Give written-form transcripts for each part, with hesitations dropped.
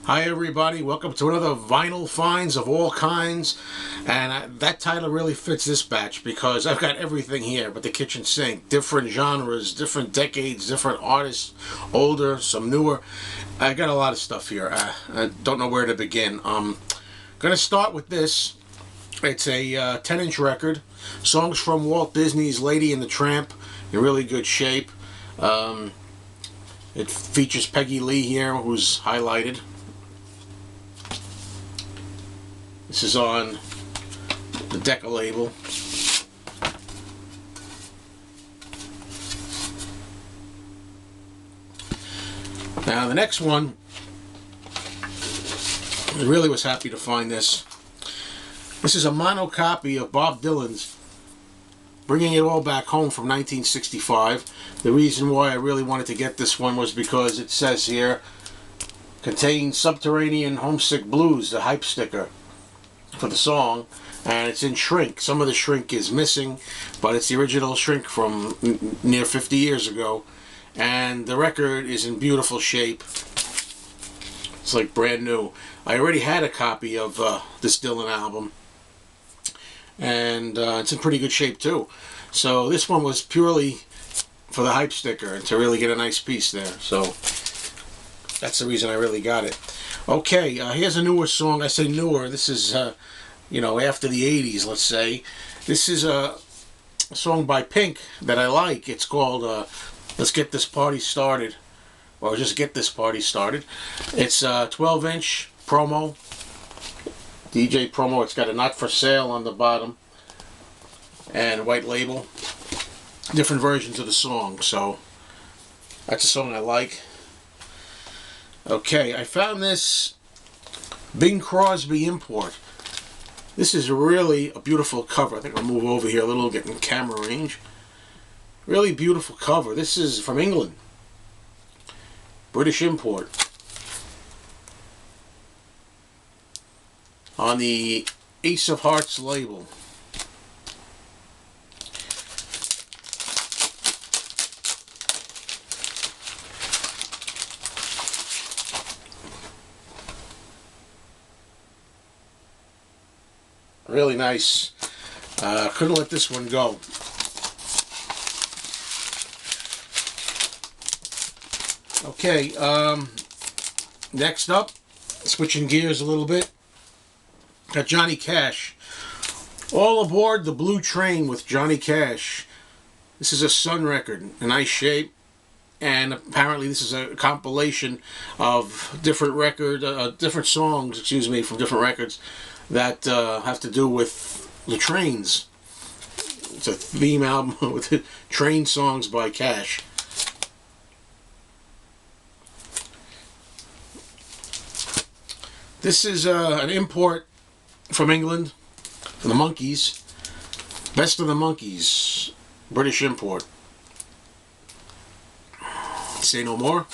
Hi everybody, welcome to another Vinyl Finds of All Kinds, and that title really fits this batch because I've got everything here but the kitchen sink. Different genres, different decades, different artists, older, some newer. I got a lot of stuff here. I don't know where to begin. I'm going to start with this. It's a 10-inch record. Songs from Walt Disney's Lady and the Tramp in really good shape. It features Peggy Lee here, who's highlighted. This is on the Decca label. Now the next one, I really was happy to find this. This is a mono copy of Bob Dylan's Bringing It All Back Home from 1965. The reason why I really wanted to get this one was because it says here, contains Subterranean Homesick Blues, the hype sticker for the song, and it's in shrink. Some of the shrink is missing, but it's the original shrink from near 50 years ago, and the record is in beautiful shape. It's like brand new. I already had a copy of this Dylan album, and it's in pretty good shape too. So this one was purely for the hype sticker and to really get a nice piece there. So that's the reason I really got it. Okay, here's a newer song. I say newer. This is, after the 80s, let's say. This is a song by Pink that I like. It's called Let's Get This Party Started, or Just Get This Party Started. It's a 12-inch promo, DJ promo. It's got a Not For Sale on the bottom and white label. Different versions of the song, so that's a song I like. Okay, I found this Bing Crosby import. This is really a beautiful cover. I think I'll move over here a little, get in camera range. Really beautiful cover. This is from England. British import. On the Ace of Hearts label. Really nice. Couldn't let this one go. Okay, next up, switching gears a little bit, got Johnny Cash. All Aboard the Blue Train with Johnny Cash. This is a Sun record, a nice shape, and apparently this is a compilation of different songs, from different records that have to do with the trains. It's a theme album with train songs by Cash. This is an import from England, from the Monkees. Best of the Monkees, British import. Say no more.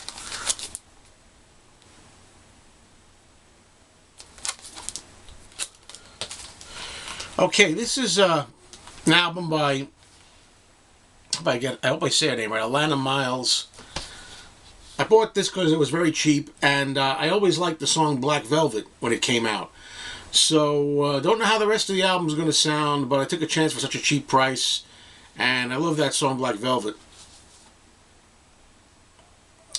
Okay, this is an album by, I hope I say her name right, Alannah Myles. I bought this because it was very cheap, and I always liked the song Black Velvet when it came out. So, don't know how the rest of the album is going to sound, but I took a chance for such a cheap price, and I love that song Black Velvet.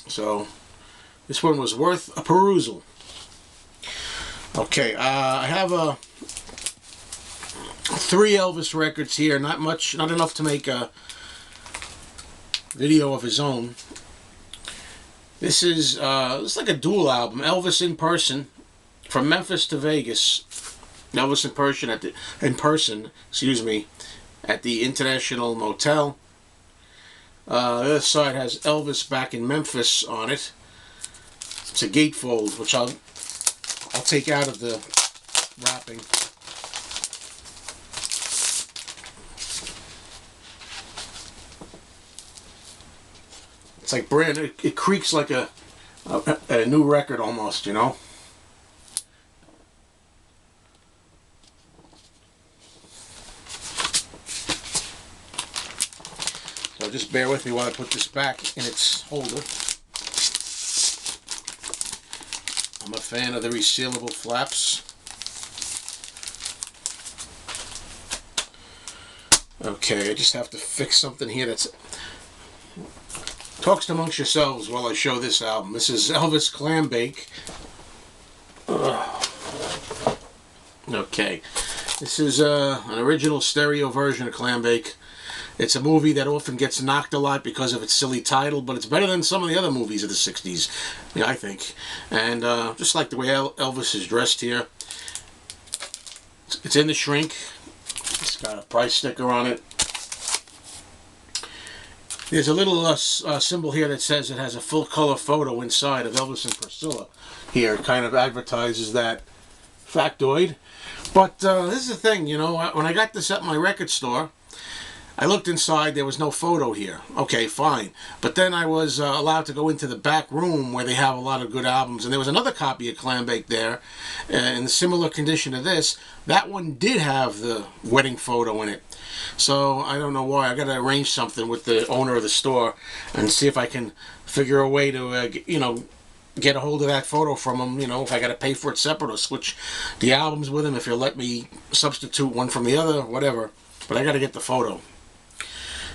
So, this one was worth a perusal. Okay, I have 3 Elvis records here. Not much, not enough to make a video of his own. This is it's like a dual album. Elvis in person, from Memphis to Vegas. Elvis in person at the International Motel. The other side has Elvis back in Memphis on it. It's a gatefold, which I'll take out of the wrapping. It's like brand. It creaks like a new record almost, So just bear with me while I put this back in its holder. I'm a fan of the resealable flaps. Okay, I just have to fix something here that's... Talks amongst yourselves while I show this album. This is Elvis Clambake. Okay, this is an original stereo version of Clambake. It's a movie that often gets knocked a lot because of its silly title, but it's better than some of the other movies of the 60s, I think. And just like the way Elvis is dressed here. It's in the shrink. It's got a price sticker on it. There's a little symbol here that says it has a full color photo inside of Elvis and Priscilla. Here, it kind of advertises that factoid. But this is the thing, you know, when I got this at my record store, I looked inside, there was no photo here. Okay, fine. But then I was allowed to go into the back room where they have a lot of good albums. And there was another copy of Clambake there, in a similar condition to this. That one did have the wedding photo in it. So I don't know why. I got to arrange something with the owner of the store and see if I can figure a way to, you know, get a hold of that photo from him. You know, if I got to pay for it separate or switch the albums with him, if he'll let me substitute one from the other, whatever. But I got to get the photo.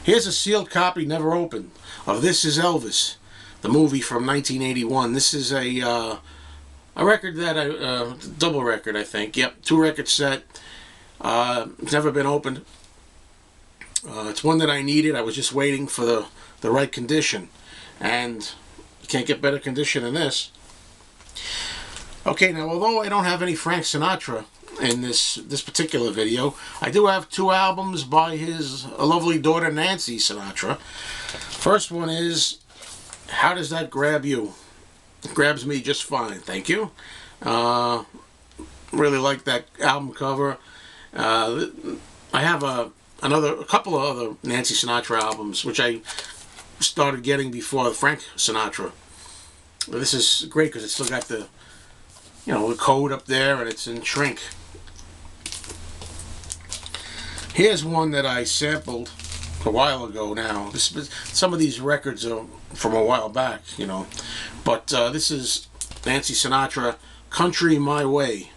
Here's a sealed copy, never opened, of This Is Elvis, the movie from 1981. This is a record that double record, I think. Yep, 2-record set. It's never been opened. It's one that I needed. I was just waiting for the right condition, and you can't get better condition than this. Okay, now although I don't have any Frank Sinatra in this particular video, I do have 2 albums by his lovely daughter Nancy Sinatra. First one is How Does That Grab You? It grabs me just fine, thank you. Really like that album cover. I have a couple of other Nancy Sinatra albums which I started getting before Frank Sinatra. This is great because it's still got the, you know, the code up there, and it's in shrink. Here's one that I sampled a while ago now. Some of these records are from a while back, you know. But this is Nancy Sinatra, Country My Way,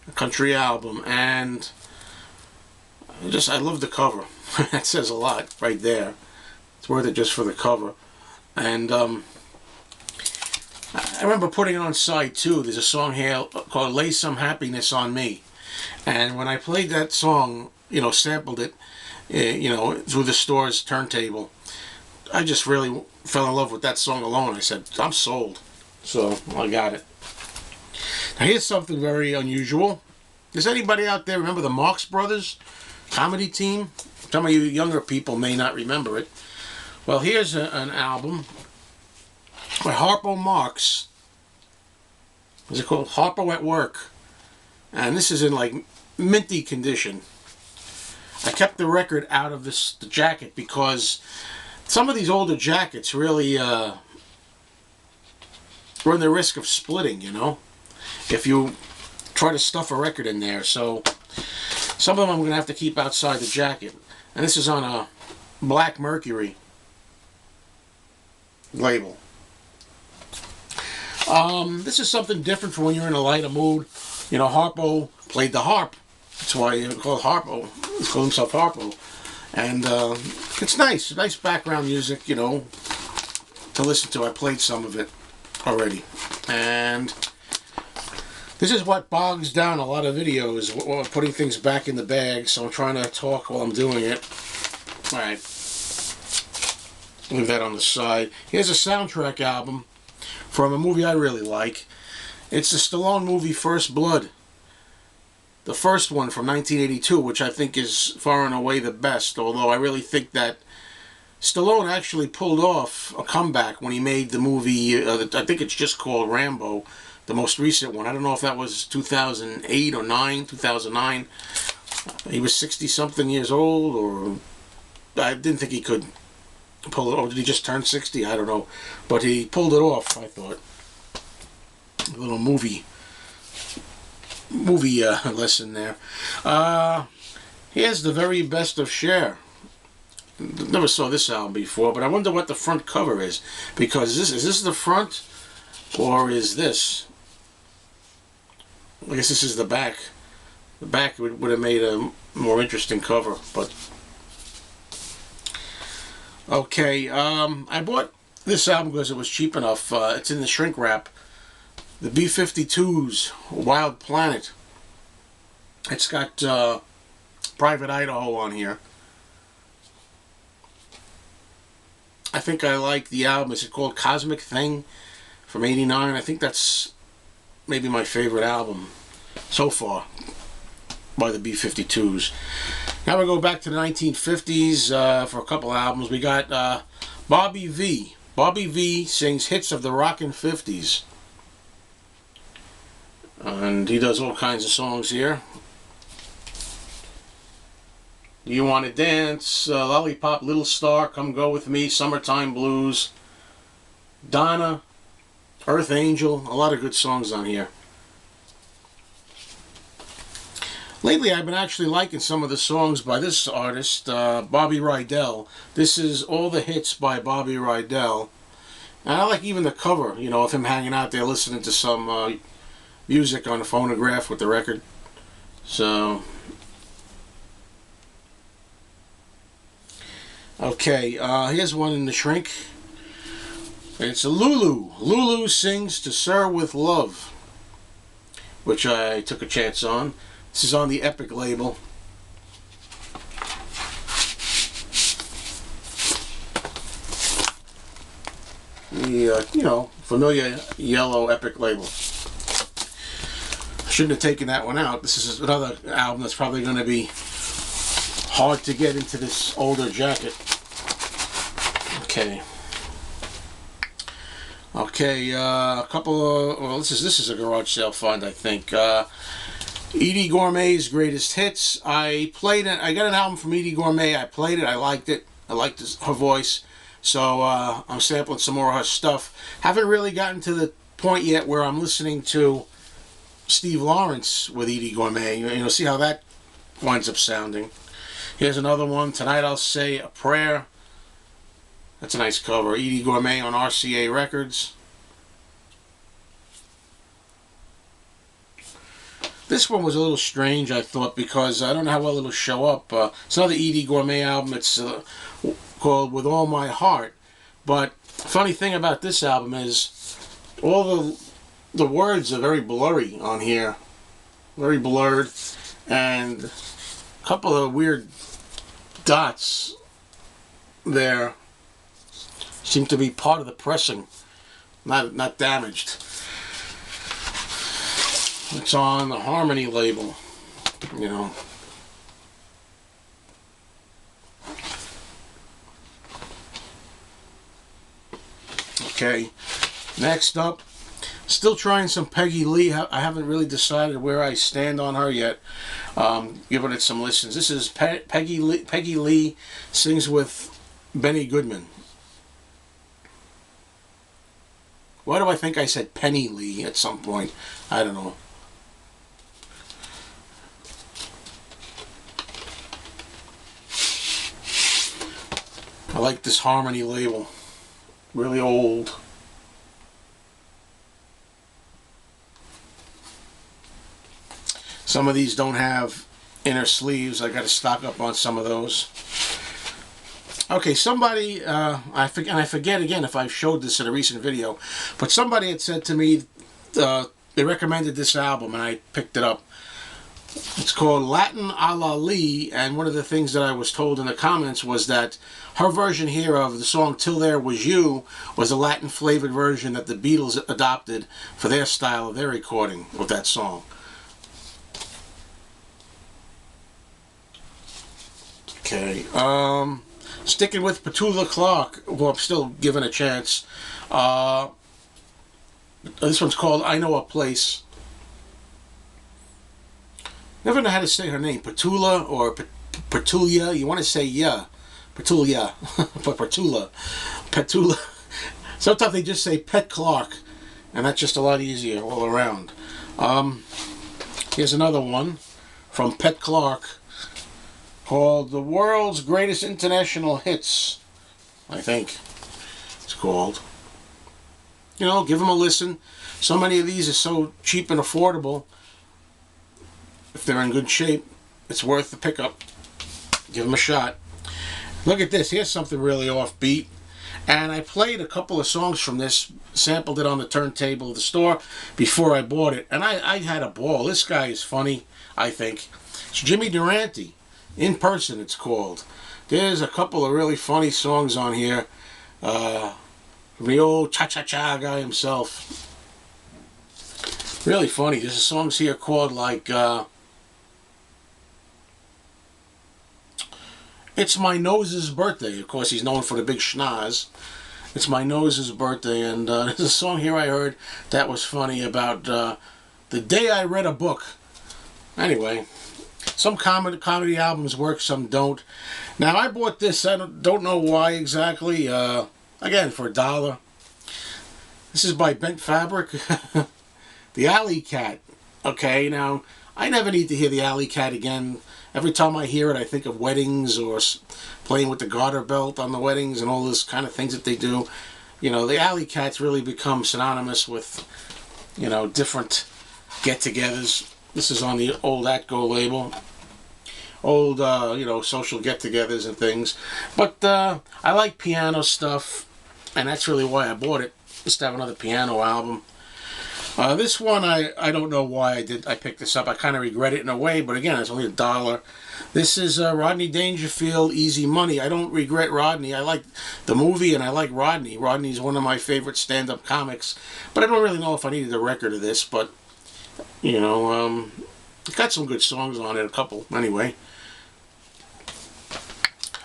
a country album. And I love the cover. That says a lot right there. It's worth it just for the cover. And I remember putting it on side 2. There's a song here called Lay Some Happiness on Me. And when I played that song, you know, sampled it, you know, through the store's turntable, I just really fell in love with that song alone. I said, I'm sold. So I got it. Now here's something very unusual. Does anybody out there remember the Marx Brothers comedy team? Some of you younger people may not remember it. Well, here's an album by Harpo Marx. What's it called? Harpo at Work. And this is in like minty condition. I kept the record out of the jacket because some of these older jackets really run the risk of splitting, you know, if you try to stuff a record in there. So some of them I'm going to have to keep outside the jacket. And this is on a Black Mercury label. This is something different for when you're in a lighter mood. You know, Harpo played the harp. That's why he called Harpo. He called himself Harpo. And it's nice. Nice background music, you know, to listen to. I played some of it already. And this is what bogs down a lot of videos, putting things back in the bag. So I'm trying to talk while I'm doing it. Alright. Leave that on the side. Here's a soundtrack album from a movie I really like. It's the Stallone movie First Blood. The first one from 1982, which I think is far and away the best, although I really think that Stallone actually pulled off a comeback when he made the movie, I think it's just called Rambo, the most recent one. I don't know if that was 2008 or 2009. He was 60-something years old, or I didn't think he could pull it, or did he just turn 60? I don't know. But he pulled it off, I thought. A little movie lesson there. Here's the very best of Cher. Never saw this album before, but I wonder what the front cover is, because is this the front, or is this? I guess this is the back. The back would have made a more interesting cover, but okay. I bought this album because it was cheap enough. It's in the shrink wrap. The B-52s, Wild Planet. It's got Private Idaho on here. I think I like the album. Is it called Cosmic Thing from '89? I think that's maybe my favorite album so far by the B-52s. Now we go back to the 1950s for a couple albums. We got Bobby V. Bobby V sings hits of the rockin' 50s. And he does all kinds of songs here. Do You Want to Dance, Lollipop, Little Star, Come Go With Me, Summertime Blues, Donna, Earth Angel, a lot of good songs on here. Lately I've been actually liking some of the songs by this artist, Bobby Rydell. This is All the Hits by Bobby Rydell. And I like even the cover, you know, of him hanging out there listening to some music on a phonograph with the record. So, okay, here's one in the shrink. It's a Lulu. Lulu sings To Sir With Love, which I took a chance on. This is on the Epic label. The, you know, familiar yellow Epic label. Shouldn't have taken that one out. This is another album that's probably going to be hard to get into this older jacket. Okay. Okay, a couple of, well, this is a garage sale find, I think. Eydie Gormé's Greatest Hits. I played it. I got an album from Eydie Gormé. I played it. I liked it. I liked her voice. So I'm sampling some more of her stuff. Haven't really gotten to the point yet where I'm listening to Steve Lawrence with Eydie Gormé. You know, see how that winds up sounding. Here's another one. Tonight I'll Say a Prayer. That's a nice cover. Eydie Gormé on RCA Records. This one was a little strange, I thought, because I don't know how well it'll show up. It's another Eydie Gormé album. It's called With All My Heart. But funny thing about this album is all the words are very blurry on here. Very blurred. And a couple of weird dots there seem to be part of the pressing, not damaged. It's on the Harmony label, you know. Okay, next up, still trying some Peggy Lee. I haven't really decided where I stand on her yet. Giving it some listens. This is Peggy Lee sings with Benny Goodman. Why do I think I said Penny Lee at some point? I don't know. I like this Harmony label. Really old. Some of these don't have inner sleeves. I got to stock up on some of those. Okay, somebody, I forget again if I've showed this in a recent video, but somebody had said to me, they recommended this album, and I picked it up. It's called Latin a la Lee, and one of the things that I was told in the comments was that her version here of the song Till There Was You was a Latin-flavored version that the Beatles adopted for their style of their recording of that song. Okay, sticking with Petula Clark, who I'm still giving a chance. This one's called I Know a Place. Never know how to say her name. Petula or Petulia. You want to say yeah. Petulia. But Petula. Petula. Sometimes they just say Pet Clark. And that's just a lot easier all around. Here's another one from Pet Clark called The World's Greatest International Hits, I think it's called. You know, give them a listen. So many of these are so cheap and affordable. if they're in good shape, it's worth the pickup. Give them a shot. Look at this. Here's something really offbeat. And I played a couple of songs from this, sampled it on the turntable of the store before I bought it. And I had a ball. This guy is funny, I think. It's Jimmy Durante. In Person, it's called. There's a couple of really funny songs on here. From the old cha-cha-cha guy himself. Really funny. There's songs here called like... It's My Nose's Birthday. Of course, he's known for the big schnoz. It's My Nose's Birthday, and there's a song here I heard that was funny about the day I read a book. Anyway, some comedy albums work, some don't. Now, I bought this, I don't know why exactly, again, for $1. This is by Bent Fabric, The Alley Cat. Okay, now, I never need to hear The Alley Cat again. Every time I hear it, I think of weddings or playing with the garter belt on the weddings and all this kind of things that they do. You know, the Alley Cats really become synonymous with, you know, different get-togethers. This is on the old Atco label. Old, you know, social get-togethers and things. But I like piano stuff, and that's really why I bought it. Just to have another piano album. This one, I don't know why I picked this up. I kind of regret it in a way, but again, it's only $1. This is Rodney Dangerfield, Easy Money. I don't regret Rodney. I like the movie, and I like Rodney. Rodney's one of my favorite stand-up comics, but I don't really know if I needed a record of this, but, you know, it's got some good songs on it, a couple, anyway.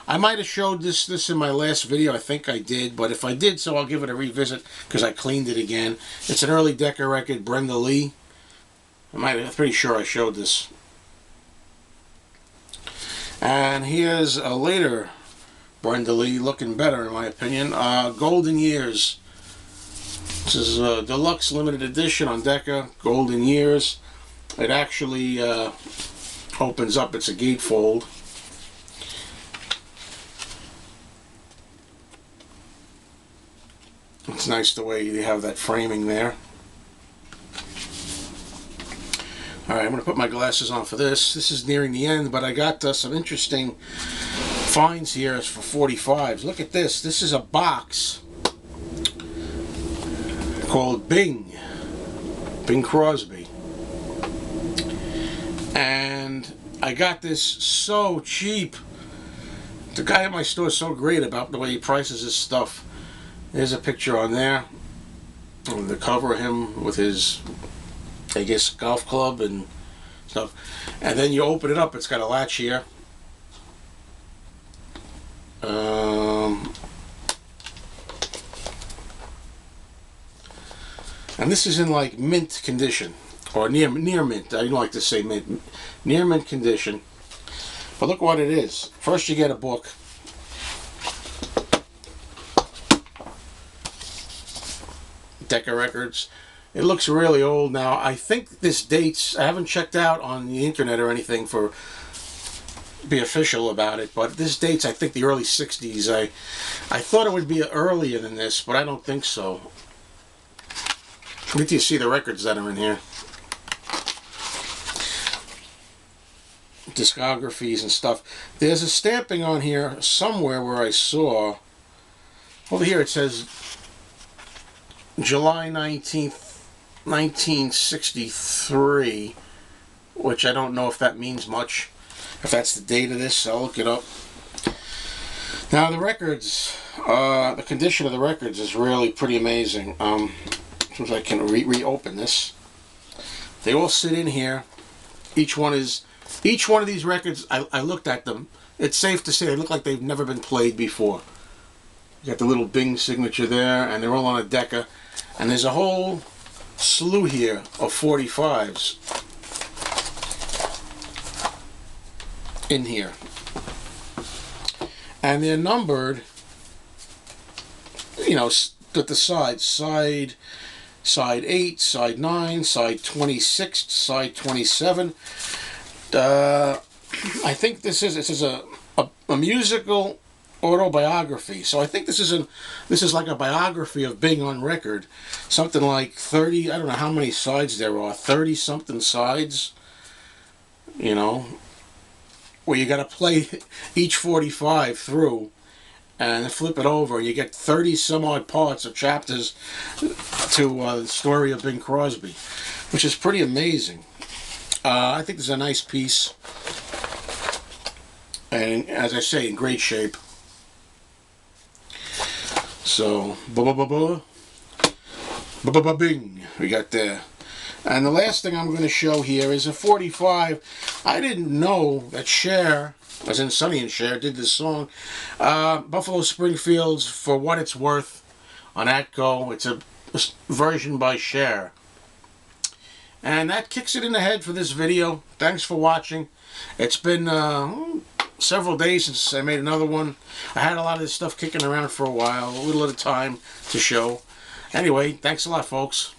I might have showed this in my last video. I think I did, but if I did so, I'll give it a revisit because I cleaned it again. It's an early Decca record, Brenda Lee. I'm pretty sure I showed this. And here's a later Brenda Lee, looking better in my opinion. Golden Years. This is a deluxe limited edition on Decca, Golden Years. It actually opens up. It's a gatefold. It's nice the way you have that framing there. Alright, I'm going to put my glasses on for this. This is nearing the end, but I got some interesting finds here for 45s. Look at this. This is a box called Bing. Bing Crosby. And I got this so cheap. The guy at my store is so great about the way he prices his stuff. There's a picture on there on the cover of him with his, I guess, golf club and stuff. And then you open it up, it's got a latch here. And this is in like mint condition, or near mint. I don't like to say mint. Near mint condition. But look what it is. First you get a book. Decca Records. It looks really old now. I think this dates, I haven't checked out on the internet or anything for be official about it, but this dates, I think, the early 60s. I thought it would be earlier than this, but I don't think so. Wait till you see the records that are in here. Discographies and stuff. There's a stamping on here somewhere where I saw, over here it says July 19th, 1963, which I don't know if that means much. If that's the date of this, I'll look it up. Now the records, the condition of the records is really pretty amazing. Since I can reopen this, they all sit in here. Each one of these records, I looked at them. It's safe to say they look like they've never been played before. You got the little Bing signature there, and they're all on a Decca. And there's a whole slew here of 45s in here. And they're numbered, you know, at the sides. Side 8, side 9, side 26, side 27. I think this is a musical autobiography. So I think this is like a biography of Bing on record. Something like 30, I don't know how many sides there are, 30 something sides. you know, where you got to play each 45 through and flip it over, and you get 30 some odd parts or chapters to the story of Bing Crosby, which is pretty amazing. I think this is a nice piece, and as I say, in great shape. So, bing, we got there. And the last thing I'm going to show here is a 45. I didn't know that Cher, as in Sonny and Cher, did this song. Buffalo Springfield's For What It's Worth on Atco. It's a version by Cher. And that kicks it in the head for this video. Thanks for watching. It's been several days since I made another one. I had a lot of this stuff kicking around for a while, a little at a time to show. Anyway, thanks a lot, folks.